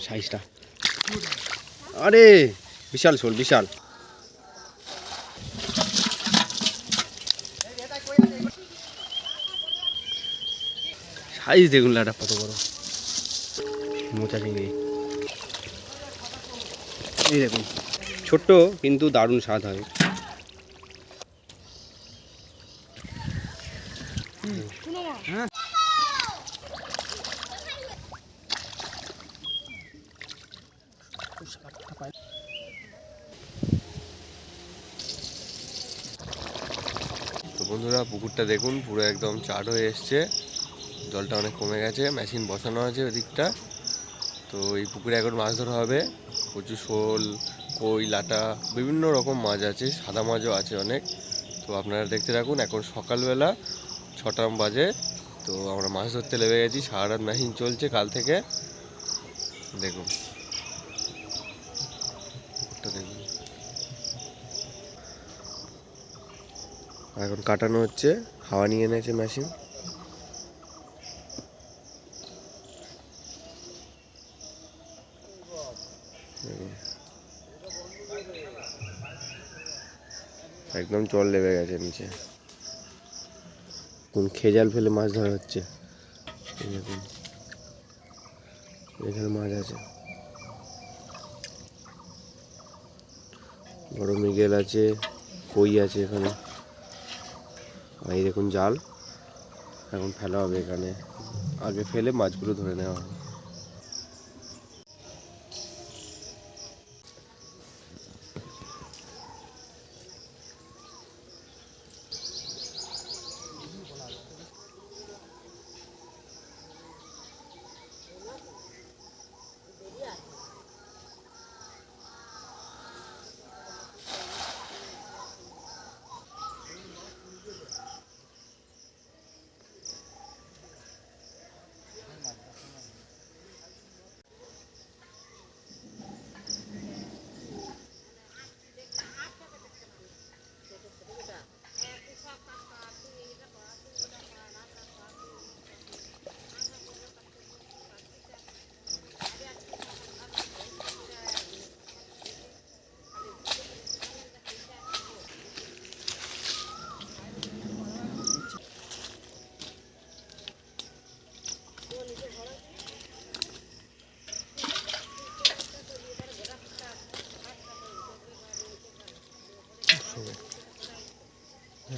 সাইজটা, আরে বিশাল শোল, বিশাল। সাইজ দেখুন লাটা কত বড়, মোচা চিংড়ি। এই দেখুন, ছোট্ট কিন্তু দারুণ স্বাদ হয়। হ্যাঁ, তো বন্ধুরা পুকুরটা দেখুন পুরো একদম চাট হয়ে এসছে, জলটা অনেক কমে গেছে, মেশিন বসানো আছে ওদিকটা। তো এই পুকুরে এখন মাছ ধরা হবে, প্রচুর শোল, কই, লাটা, বিভিন্ন রকম মাছ আছে, সাদা মাছও আছে অনেক। তো আপনারা দেখতে থাকুন। এখন সকালবেলা 6টা বাজে, তো আমরা মাছ ধরতে লেগে গেছি। সারা রাত মেশিন চলছে কাল থেকে। দেখুন পুকুরটা দেখুন, এখন কাটানো হচ্ছে, হাওয়া নিয়ে এনেছে মেশিন। একদম জল লেগে গেছে নিচে, কোন খেজাল ফেলে মাছ ধরা হচ্ছে। দেখুন এখানে মাছ আছে, বড় মৃগেল আছে, কই আছে এখানে। আর এই দেখুন জাল, এখন ফেলা হবে এখানে, আগে ফেলে মাছগুলো ধরে নেওয়া হবে।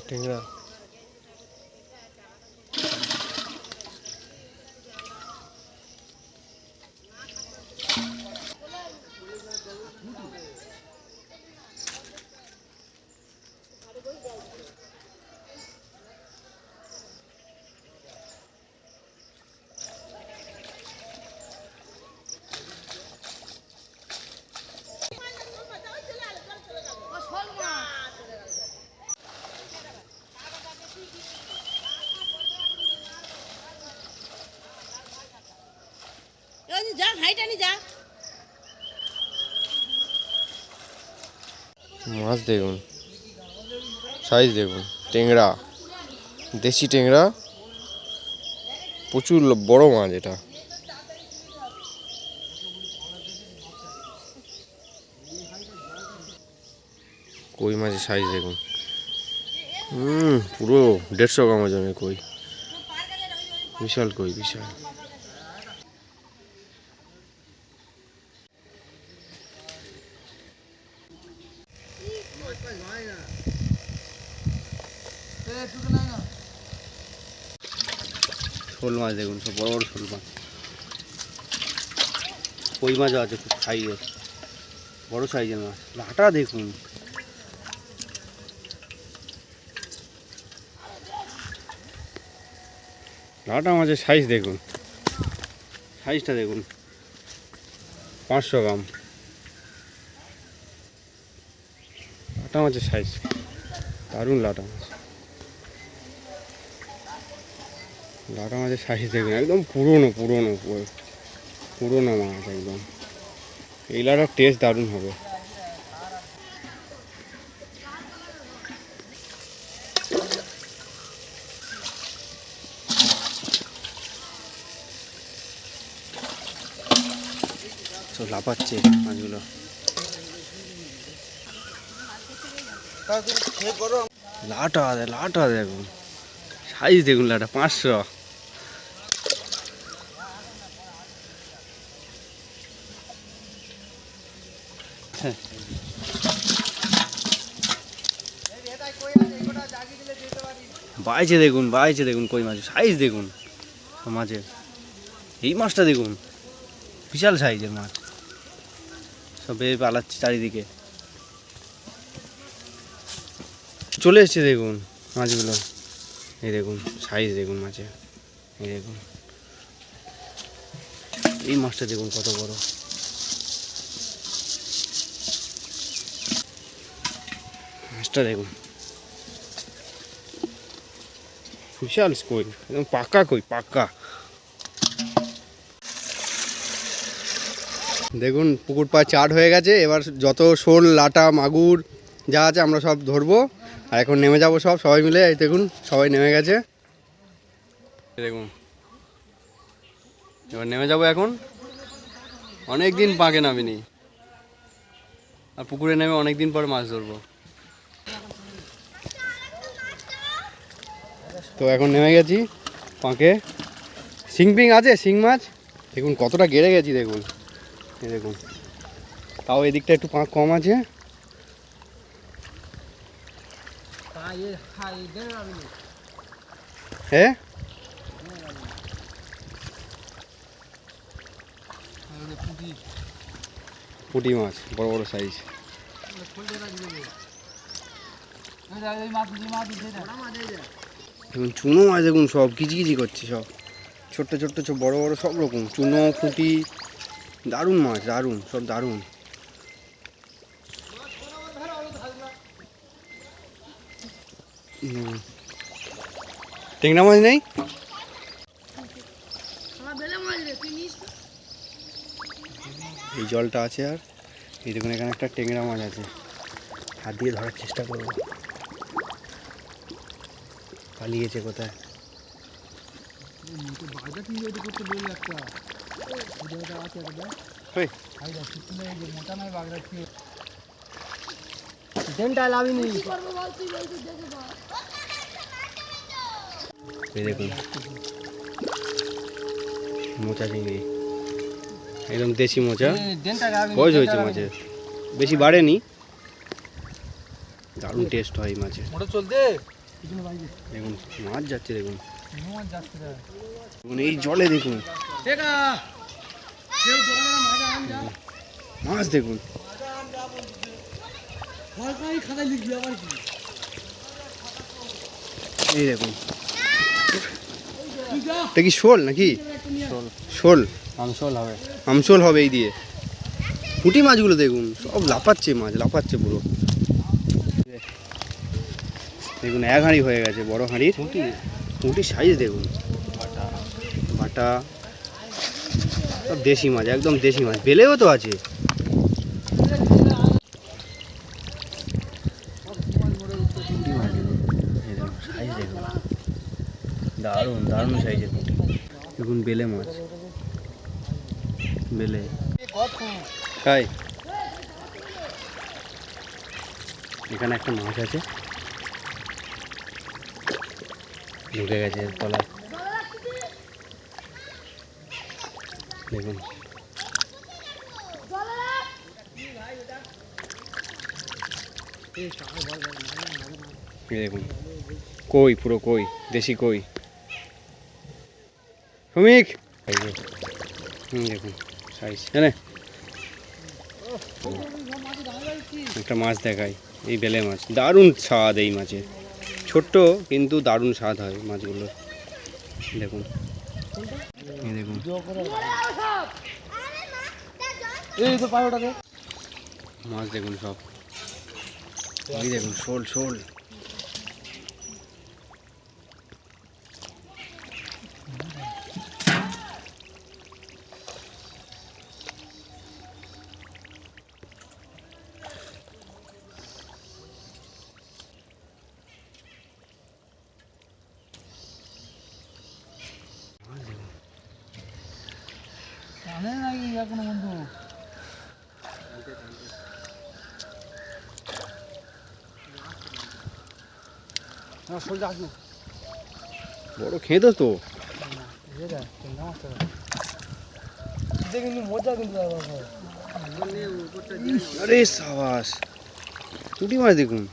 টেংরা, মাছ দেখুন, সাইজ দেখুন, টেংরা, দেশি টেংরা, প্রচুর বড় মাছ এটা। কই মাছের সাইজ দেখুন, পুরো 150 গ্রাম ওজনের কই, বিশাল কই, বিশাল। শোল মাছ দেখুন, সব বড় বড় শোল মাছ, কই মাছও আছে খুব সাইজের, বড় সাইজের মাছ। লাটা দেখুন, লাটা মাছের সাইজ দেখুন, সাইজটা দেখুন, 500 গ্রাম লাটা মাছের সাইজ, দারুণ লাটা মাছ। লাটা মাছের সাইজ দেখুন, একদম পুরনো পুরনো পুরনো মাছ একদম। এই লাটার টেস্ট দারুণ হবে। সব লাফাচ্ছে মাছগুলো। লাটা দেখুন, সাইজ দেখুন, লাটা 500। বাইছে দেখুন কই মাছ, সাইজ দেখুন মাছের। এই মাছটা দেখুন, বিশাল সাইজের মাছ, সব বেয়ে পালাচ্ছে চারিদিকে। চলে এসছে দেখুন মাছগুলো, এই দেখুন সাইজ দেখুন মাছের, এই দেখুন। এই মাছটা দেখুন কত বড়, মাছটা দেখুন বিশাল কই, একদম পাক্কা কই, পাক্কা। দেখুন পুকুর পা চাট হয়ে গেছে, এবার যত শোল লাটা মাগুর যা আছে আমরা সব ধরবো, আর এখন নেমে যাবো সবাই মিলে। এই দেখুন সবাই নেমে গেছে, দেখুন এবার নেমে যাবো এখন। অনেক দিন পাকে নামিনি, আর পুকুরে নেমে অনেক দিন পর মাছ ধরবো। তো এখন নেমে গেছি পাঁকে। শিং আছে, শিং মাছ দেখুন কতটা গেড়ে গেছি দেখুন, এই দেখুন। তাও এদিকটা একটু পাঁক কম আছে। হ্যাঁ পুঁটি মাছ বড় বড় সাইজ। দেখুন চুনো মাছ দেখুন, সব কিচকিচি করছে, সব ছোট্ট ছোট্ট সব বড় বড় সব রকম চুনো পুঁটি। দারুণ মাছ, দারুণ, সব দারুণ। টেংরা মাছ নেই, এই জলটা আছে। আর এই দেখুন এখানে একটা টেংরা মাছ আছে, হাত দিয়ে ধরার চেষ্টা করবো। পালিয়েছে কোথায়? দেখুন মোচা চিংড়ি, একদম দেশি মোচা, বয়স হয়েছে মাছের, বেশি বাড়েনি। দারুণ টেস্ট হয় এই মাছের। দেখুন মাছ যাচ্ছে, দেখুন এই জলে দেখুন মাছ, দেখুন এই দেখুন। এটা কি শোল নাকি? শোল, আমশোল হবে এই দিয়ে। পুঁটি মাছগুলো দেখুন সব লাফাচ্ছে, মাছ লাফাচ্ছে পুরো। দেখুন এক হাঁড়ি হয়ে গেছে, বড় হাঁড়ির পুঁটির সাইজ দেখুন, বাটা সব দেশি মাছ, একদম দেশি মাছ। বেলেও তো আছে। সাইজ দেখুন, দারুণ দারুণ সাইজের পুঁটি। দেখুন বেলে মাছ, বেলে তাই। এখানে একটা মাছ আছে, ঢুকে গেছে তলায়, দেখুন। দেখুন কই, পুরো কই, দেশি কই। শ্রমিক দেখুন সাইজ, জানে একটা মাছ দেখায়, এই বেলে মাছ। দারুণ স্বাদ এই মাছের, ছোট্ট কিন্তু দারুণ স্বাদ হয় মাছগুলোর। দেখুন এই দেখুন মাছ দেখুন সব, এই দেখুন শোল শোল। বড় খেঁদো তো। আরে সাবাস, পুঁটি মাছ দেখুন।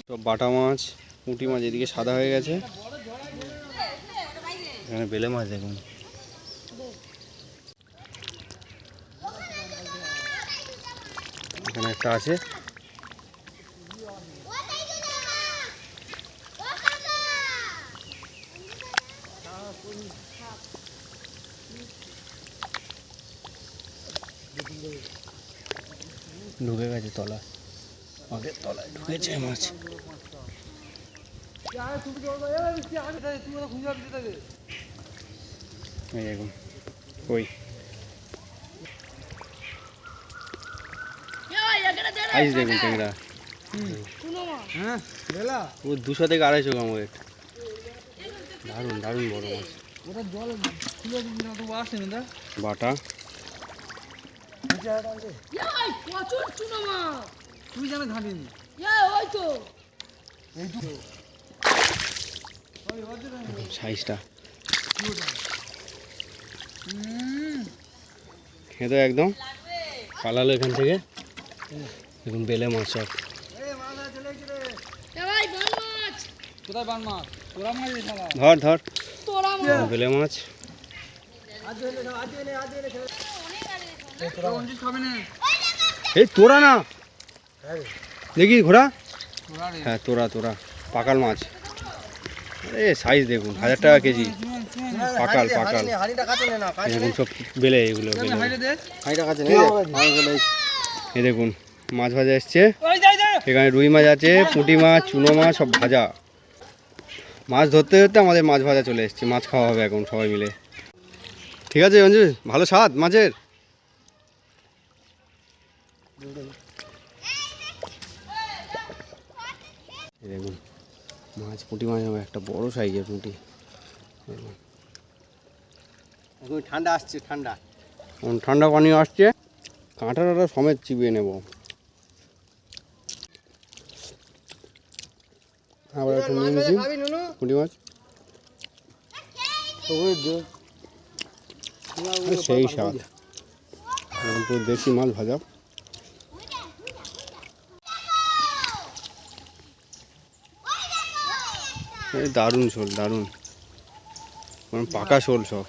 সব বাটা মাছ, পুঁটি মাছ এদিকে সাদা হয়ে গেছে। এখানে বেলে মাছ দেখুন। এখানে একটা আছে। ঢুকে গেছে তলা, আগের তলায় ঢুকেছে মাছ। এই দেখুন কই সাইজ দেখুন ট্যাংরা। ও 200 থেকে 250 গ্রাম ওয়েট। দারুণ দারুণ বড় মাছ। বাটা সাইজটা খেতো একদম পালালো এখান থেকে। দেখুন বেলে মাছ সব। ধর ধর বেলে মাছ। এই তোরা না দেখি ঘোড়া। হ্যাঁ তোরা তোরা পাকাল মাছ। আরে সাইজ দেখুন, 1000 টাকা কেজি পাকাল পাকাল। দেখুন সব বেলে, এগুলো এই দেখুন মাছ ভাজা এসছে। এখানে রুই মাছ আছে, পুঁটি মাছ, চুনো মাছ সব ভাজা। মাছ ধরতে ধরতে আমাদের মাছ ভাজা চলে এসছে। মাছ খাওয়া হবে এখন সবাই মিলে। ঠিক আছে অঞ্জু, ভালো স্বাদ মাছের। দেখুন মাছ, পুঁটি মাছ হবে একটা বড় সাইজের পুঁটি। এখন ঠান্ডা আসছে, ঠান্ডা ঠান্ডা পানি আসছে। কাঁটাটা সমেত চিবিয়ে নেব। আবার একটু নিয়ে নিচ্ছি পুঁটি মাছ। সেই স্বাদ, দেশি মাছ ভাজা। দারুণ শোল, দারুণ পাকা শোল সব।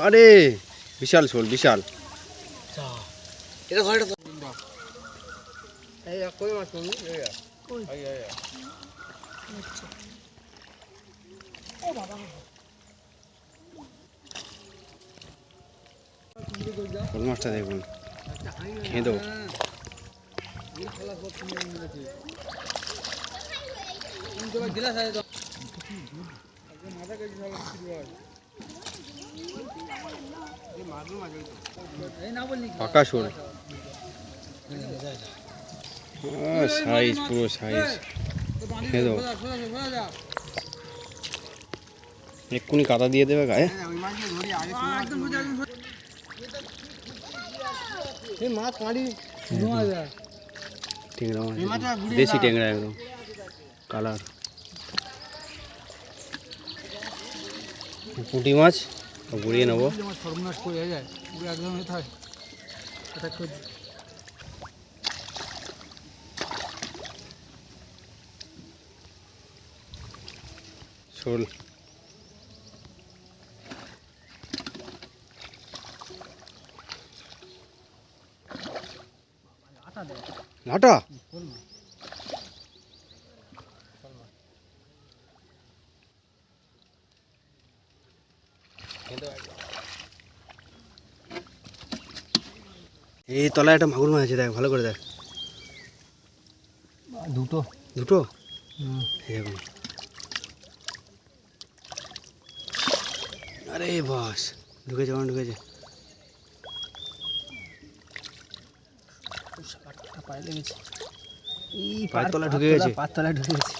আরে বিশাল শোল, বিশাল। শোল মাছটা দেখুন খেঁদো। পাকা শোল, সাইজ পুরো সাইজ খেঁদো। এক্ষুনি কাদা দিয়ে দেবে গায়ে। ট্যাংরা মাছ, দেশি ট্যাংরা একদম কালার। পুঁটি মাছ গুড়িয়ে নেবো। শোল লাটা এই তলায় একটা মাগুর মাছ আছে, দেখ ভালো করে দেখ। দুটো দুটো দেখুন। আরে বাস ঢুকেছে, আমার ঢুকেছে। পায়ে লেগেছে। পায়ের তলায় ঢুকে গেছে। পায়ের তলায় ঢুকে গেছে।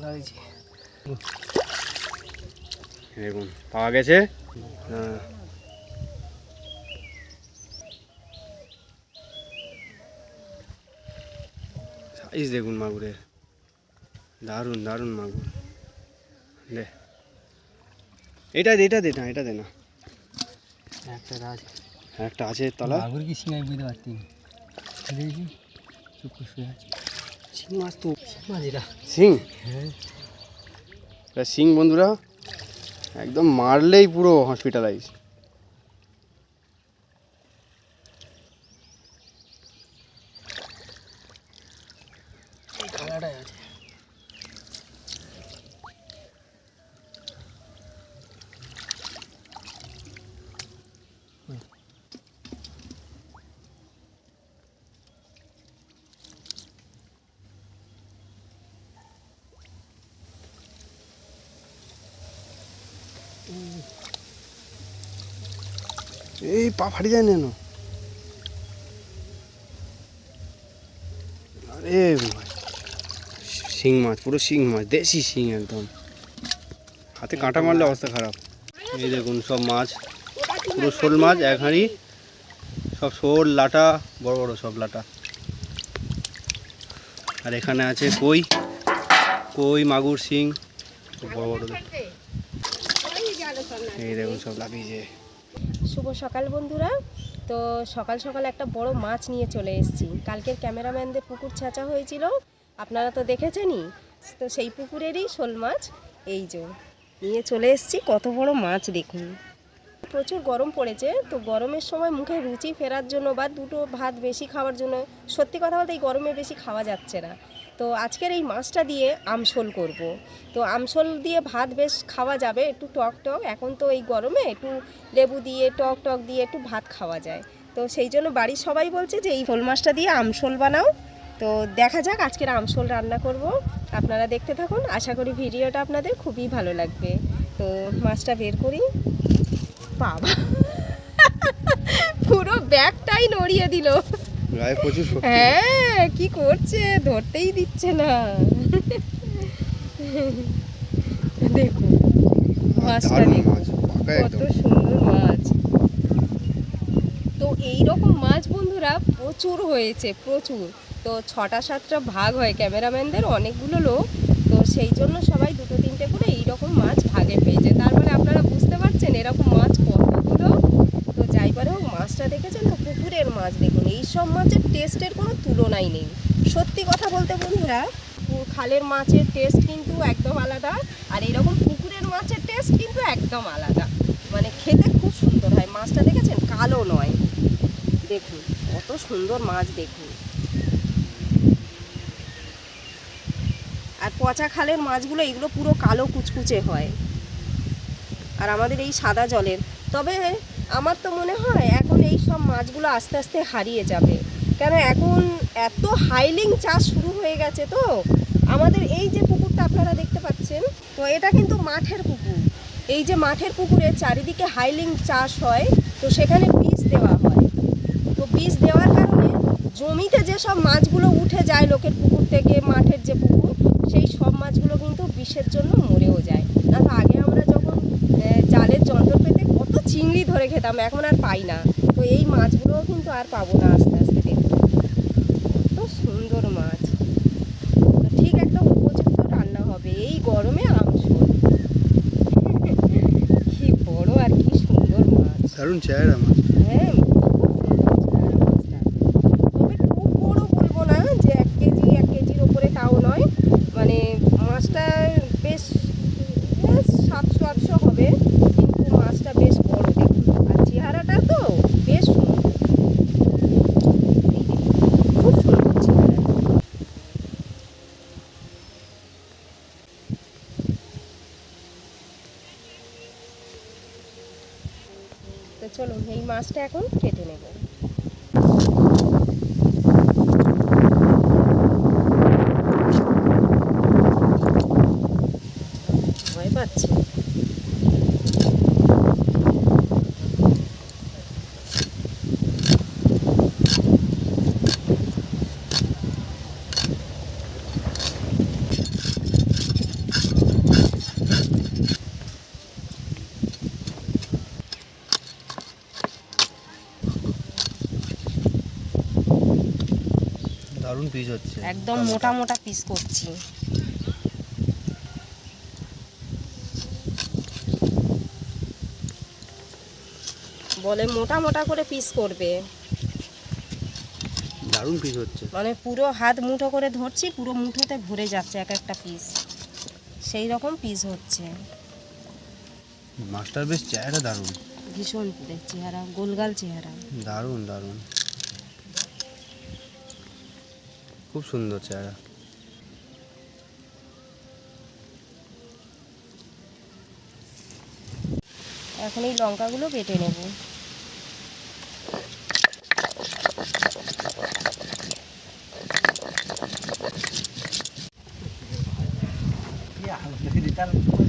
লাগছে। দেখুন পাওয়া গেছে। হ্যাঁ। সাইজ দেখুন মাগুরের, দারুণ দারুণ মাগুর। দে এটা দে না, এটা দে না। একটা আছে, একটা আছে তলা। মাগুর কি শিং আমি বুঝতে পারছি না। দেখি চুপ করে শুয়ে আছে। শিং মাছ তো, শিং মাছ এটা। শিং, হ্যাঁ এটা শিং বন্ধুরা, একদম মারলেই পুরো হসপিটালাইজ। এই কালাটাই আছে। এই পা ফাটি যায় না। আরে শিং মাছ, পুরো শিং মাছ, দেশি শিং একদম। হাতে কাঁটা মারলে অবস্থা খারাপ। এই দেখুন সব মাছ, পুরো শোল মাছ এক হাঁড়ি, সব শোল লাটা, বড় বড় সব লাটা। আর এখানে আছে কই, কই মাগুর শিং বড় বড়। এই দেখুন সব লাফিয়েছে। শুভ সকাল বন্ধুরা। তো সকাল সকাল একটা বড় মাছ নিয়ে চলে এসেছি। কালকের ক্যামেরাম্যানদের পুকুর ছেঁচা হয়েছিল, আপনারা তো দেখেছেনই। তো সেই পুকুরেরই শোল মাছ এই যে নিয়ে চলে এসেছি। কত বড় মাছ দেখুন। প্রচুর গরম পড়েছে, তো গরমের সময় মুখে রুচি ফেরার জন্য বা দুটো ভাত বেশি খাওয়ার জন্য, সত্যি কথা বলতে এই গরমে বেশি খাওয়া যাচ্ছে না। তো আজকের এই মাছটা দিয়ে আমশোল করব। তো আমশোল দিয়ে ভাত বেশ খাওয়া যাবে, একটু টক টক। এখন তো এই গরমে একটু লেবু দিয়ে টক টক দিয়ে একটু ভাত খাওয়া যায়। তো সেই জন্য বাড়ির সবাই বলছে যে এই শোল মাছটা দিয়ে আমশোল বানাও। তো দেখা যাক আজকের আমশোল রান্না করব। আপনারা দেখতে থাকুন, আশা করি ভিডিওটা আপনাদের খুবই ভালো লাগবে। তো মাছটা বের করি। বাবা পুরো ব্যাগটাই নড়িয়ে দিল। গায়ে প্রচুর শক্তি। হ্যাঁ কি করছে, ধরতেই দিচ্ছে না। দেখুন মাছটা দারুণ দেখুন, মাছ, পাকা কত একদম। সুন্দর মাছ। তো এই রকম মাছ বন্ধুরা প্রচুর হয়েছে, প্রচুর। তো 6টা 7টা ভাগ হয় ক্যামেরাম্যানদের, অনেকগুলো লোক। তো সেই জন্য সবাই 2-3টে করে এইরকম মাছ ভাগে পেয়েছে। তার মানে আপনারা বুঝতে পারছেন এরকম মাছ কতগুলো। তো যাই পারে হোক, মাছটা দেখেছেন তো, পুকুরের মাছ দেখুন। এই সব মাছের টেস্টের কোনো তুলনাই নেই। সত্যি কথা বলতে বন্ধুরা, খালের মাছের টেস্ট কিন্তু একদম আলাদা, আর এইরকম পুকুরের মাছের টেস্ট কিন্তু একদম আলাদা। মানে খেতে খুব সুন্দর হয়। মাছটা দেখেছেন, কালো নয়। দেখুন কত সুন্দর মাছ দেখুন। আর পচা খালের মাছগুলো, এগুলো পুরো কালো কুচকুচে হয়। আর আমাদের এই সাদা জলের, তবে আমার তো মনে হয় এখন এই সব মাছগুলো আস্তে আস্তে হারিয়ে যাবে। কেন এখন এত হাইলিং চাষ শুরু হয়ে গেছে। তো আমাদের এই যে পুকুরটা আপনারা দেখতে পাচ্ছেন, তো এটা কিন্তু মাঠের পুকুর। এই যে মাঠের পুকুরের চারিদিকে হাইলিং চাষ হয়, তো সেখানে বীজ দেওয়া হয়। তো বীজ দেওয়ার কারণে জমিতে যেসব মাছগুলো উঠে যায় লোকের পুকুর থেকে, মাঠের যে পুকুর, সেই সব মাছগুলো কিন্তু বিষের জন্য মরেও যায়। না তো আগে আমরা যখন জালের যন্ত্র পেতে কত চিংড়ি ধরে খেতাম, এখন আর পাই না। তো এই মাছগুলোও কিন্তু আর পাবো না আস্তে আস্তে। দেখুন কত সুন্দর মাছ। তো ঠিক একটা উপযুক্ত রান্না হবে এই গরমে আমশোল। কি বড় আর কি সুন্দর মাছ। দারুণ চেহারা মাছ। হ্যাঁ খুব সুন্দর চেহারা মাছটা। তবে খুব বড় বলবো না যে 1 কেজির ওপরে, তাও নয়। মানে মাছটা বেশ 700-800 হবে, কিন্তু মাছটা বেশ বড় দেখুন। আর চেহারাটা তো বেশ সুন্দর। এই দেখুন, খুব সুন্দর চেহারা। তো চলুন এই মাছটা এখন কেটে নেব। ভয় পাচ্ছি। দারুণ পিস হচ্ছে একদম মোটা মোটা পিস করছি। বলে মোটা মোটা করে পিস করবে, দারুণ পিস হচ্ছে। মানে পুরো হাত মুঠো করে ধরছি, পুরো মুঠোতে ভরে যাচ্ছে এক একটা পিস, সেই রকম পিস হচ্ছে। মাছটার বেশ চেহারা দারুণ, ভীষণ চেহারা, গোলগাল চেহারা। দারুণ দারুণ, খুব সুন্দর চেহারা। এখন এই লঙ্কাগুলো বেটে নেব।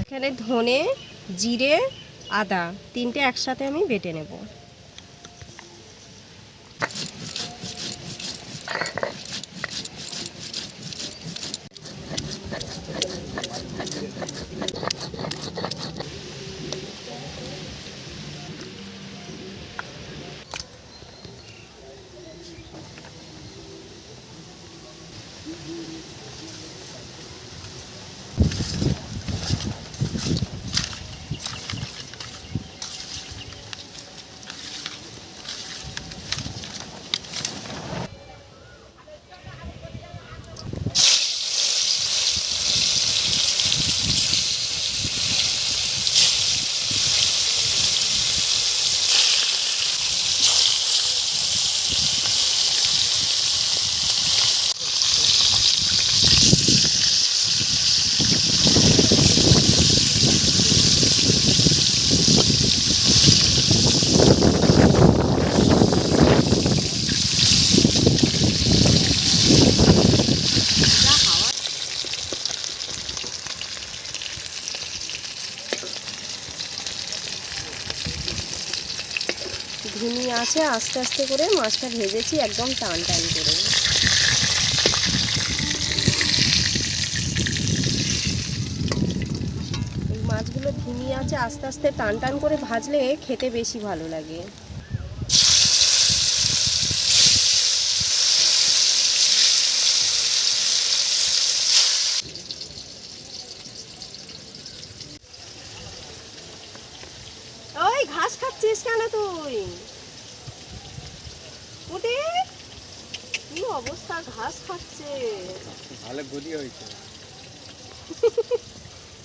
এখানে ধনে, জিরে, আদা তিনটে একসাথে আমি বেটে নেব। ধিমি আছে আস্তে আস্তে করে মাছটা ভেজেছি, একদম টান টান করে। এই মাছগুলো ধিমি আছে আস্তে আস্তে টান টান করে ভাজলে খেতে বেশি ভালো লাগে। ওই ঘাস খাচ্ছিস কেন তুই? উঠে কি অবস্থা, ঘাস খাচ্ছে। ভালো গদি হয়েছে।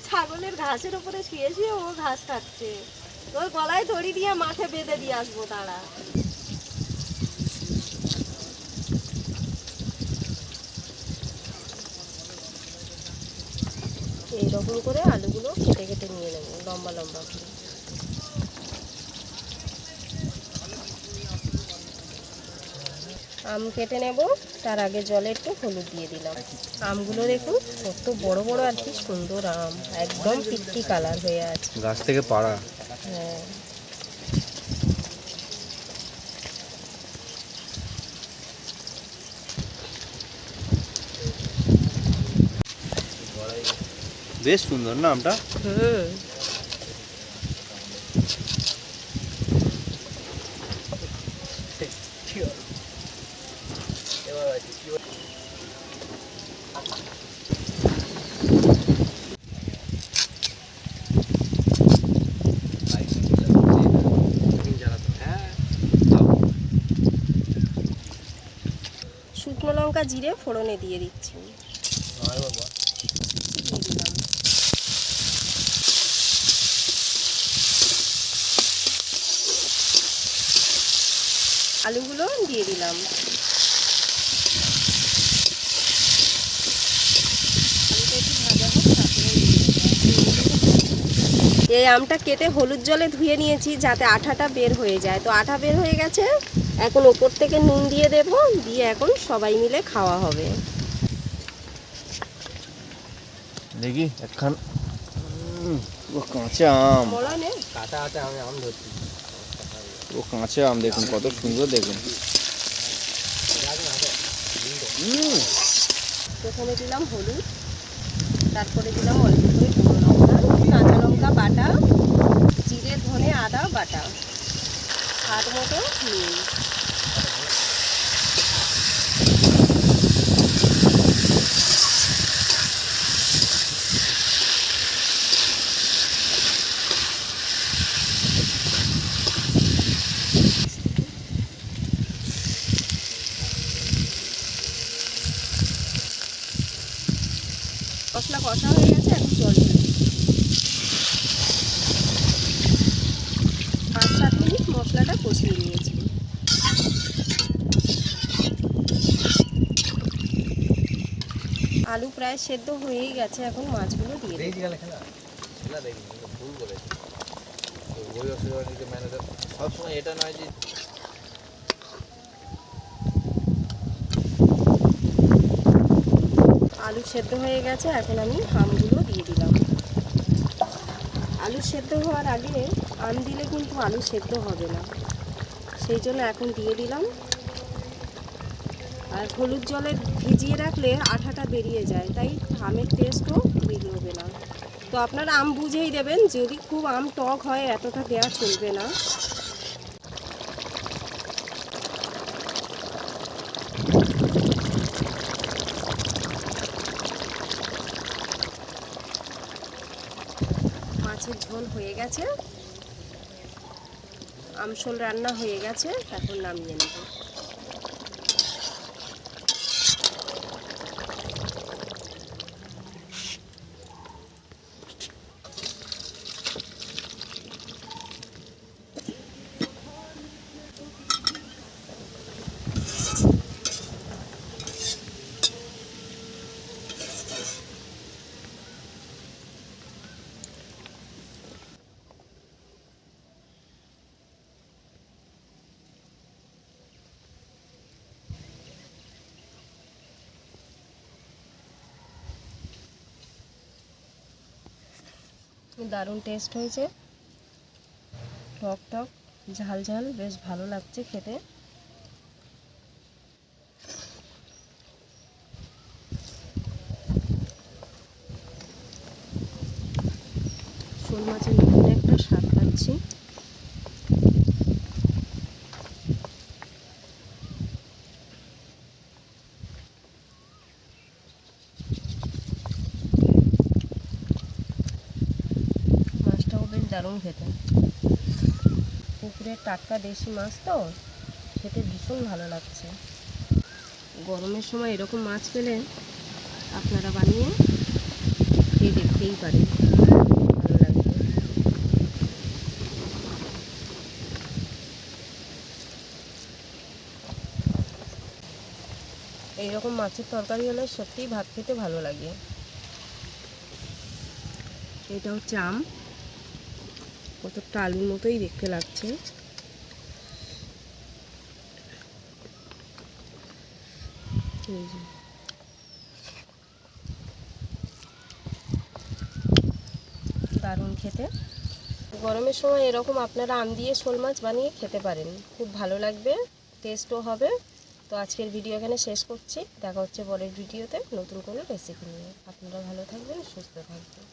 ছাগলের ঘাসের উপরে শুয়ে শুয়ে ও ঘাস খাচ্ছে। তোর গলায় দড়ি দিয়ে মাঠে বেঁধে দিয়ে আসবো, দাঁড়া। এইরকম করে আলুগুলো কেটে কেটে নিয়ে নেবো লম্বা লম্বা করে। আম কেটে নেব, তার আগে জলে একটু হলুদ দিয়ে দিলাম। আমগুলো দেখুন কত বড় বড় আর কি সুন্দর আম, একদম পিট্টি কালার হয়ে আছে, গাছ থেকে পাড়া। হ্যাঁ। বেশ সুন্দর না আমটা? হুম। শুকনো লঙ্কা জিরে ফোড়নে দিয়ে দিচ্ছি। দিয়ে দিলাম। আলুগুলো দিয়ে দিলাম। এই আমটা কেটে হলুদ জলে ধুয়ে নিয়েছি যাতে আঠাটা বের হয়ে যায়, তো আঠা বের হয়ে গেছে। এখন ওপর থেকে নুন দিয়ে দেব, দিয়ে এখন সবাই মিলে খাওয়া হবে। দেখি একখান ও কাঁচা আম, বলা নে। কাটা হাতে আমি আম ধরছি। ও কাঁচা আম দেখুন কত সুন্দর, দেখুন। প্রথমে দিলাম হলুদ, তারপরে দিলাম অল্প করে গুঁড়ো লঙ্কা, কাঁচা লঙ্কা বাটা, জিরে ধনে আদা বাটা, স্বাদ মতো নুন। আলু প্রায় সেদ্ধ হয়েই গেছে, এখন মাছগুলো দিয়ে দিই। খেলা খেলা দেখি ভুল করেছে তো ওই অসুবিধা ম্যানেজার সবসময় এটা নয় যে আলু সেদ্ধ হয়ে গেছে, এখন আমি আমগুলো দিয়ে দিলাম। আলু সেদ্ধ হওয়ার আগে আম দিলে কিন্তু আলু সেদ্ধ হবে না, সেই জন্য এখন দিয়ে দিলাম। আর হলুদ জলে ভিজিয়ে রাখলে আঠাটা বেরিয়ে যায়, তাই আমের টেস্টও বেরোবে না। তো আপনারা আম বুঝেই দেবেন, যদি খুব আম টক হয় এতটা দেওয়া চলবে না। মাছের ঝোল হয়ে গেছে, আমশোল রান্না হয়ে গেছে, এখন নামিয়ে নেব। দারুণ টেস্ট হয়েছে, টক টক ঝাল ঝাল, বেশ ভালো লাগছে খেতে। শোল মাছের নতুন একটা স্বাদ পাচ্ছি। মাছটাও বেশ দারুণ খেতে, পুকুরের টাটকা দেশি মাছ তো খেতে ভীষণ ভালো লাগছে। গরমের সময় এরকম মাছ পেলে আপনারা বানিয়ে খেয়ে দেখতেই পারেন, ভালো লাগবে। এইরকম মাছের তরকারি হলে সত্যিই ভাত খেতে ভালো লাগে। এটা হচ্ছে আম, কতটা আলুর মতোই দেখতে লাগছে। এই যে দারুণ খেতে। গরমের সময় এরকম আপনারা আম দিয়ে শোল মাছ বানিয়ে খেতে পারেন, খুব ভালো লাগবে, টেস্টও হবে। তো আজকের ভিডিও এখানে শেষ করছি, দেখা হচ্ছে পরের ভিডিওতে নতুন কোনো রেসিপি নিয়ে। আপনারা ভালো থাকবেন, সুস্থ থাকবেন।